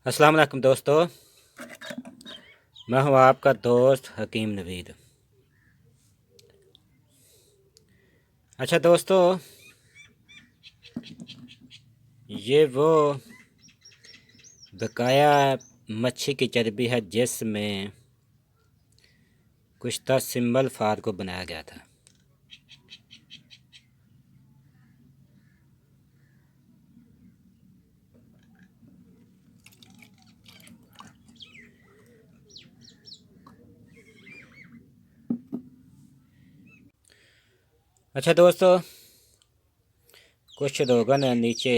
अस्सलाम वालेकुम दोस्तों, मैं हूं आपका दोस्त हकीम नवीद। अच्छा दोस्तों, ये वो बकाया मच्छी की चर्बी है जिसमें कुश्ता सिंबल फार को बनाया गया था। अच्छा दोस्तों, कुछ रोगन नीचे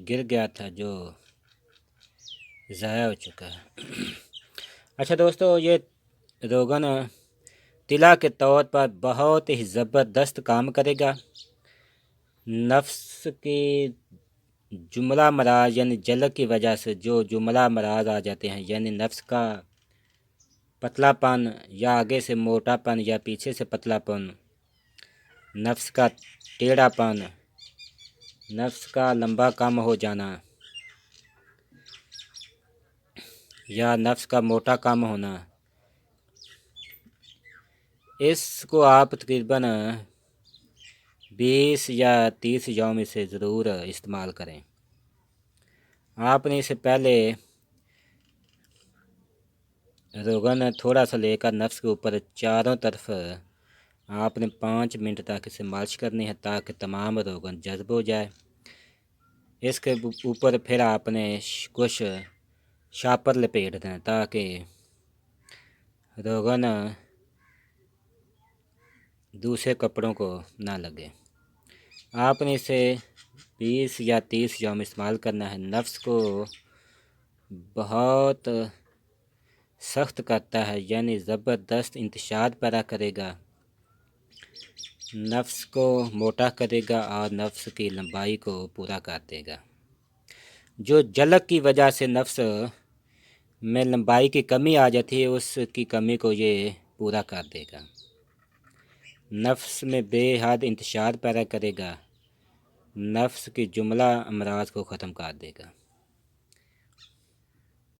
गिर गया था जो ज़ाया हो चुका है। अच्छा दोस्तों, ये रोगन तिला के तौर पर बहुत ही ज़बरदस्त काम करेगा। नफ्स की जुमला मराज यानी जलन की वजह से जो जुमला मराज आ जाते हैं, यानी नफ्स का पतलापन या आगे से मोटापन या पीछे से पतलापन, नफ्स का टेढ़ापन, नफ्स का लंबा कम हो जाना या नफ्स का मोटा कम होना, इसको आप तकरीबन 20 या 30 यौम से ज़रूर इस्तेमाल करें। आपने इससे पहले रोगन थोड़ा सा लेकर नफ्स के ऊपर चारों तरफ आपने 5 मिनट तक इसे मालिश करनी है ताकि तमाम रोगन जज्ब हो जाए। इसके ऊपर फिर आपने कुछ शापर लपेट दें ताकि रोगन दूसरे कपड़ों को ना लगे। आपने इसे 20 या 30 यौम इस्तेमाल करना है। नफ्स को बहुत सख्त करता है, यानी ज़बरदस्त इंतशार पैदा करेगा, नफ्स को मोटा करेगा और नफ्स की लंबाई को पूरा कर देगा। जो जलन की वजह से नफ्स में लंबाई की कमी आ जाती है, उसकी कमी को ये पूरा कर देगा। नफ्स में बेहद इंतशार पैदा करेगा, नफ्स की जुमला अमराज को ख़त्म कर देगा।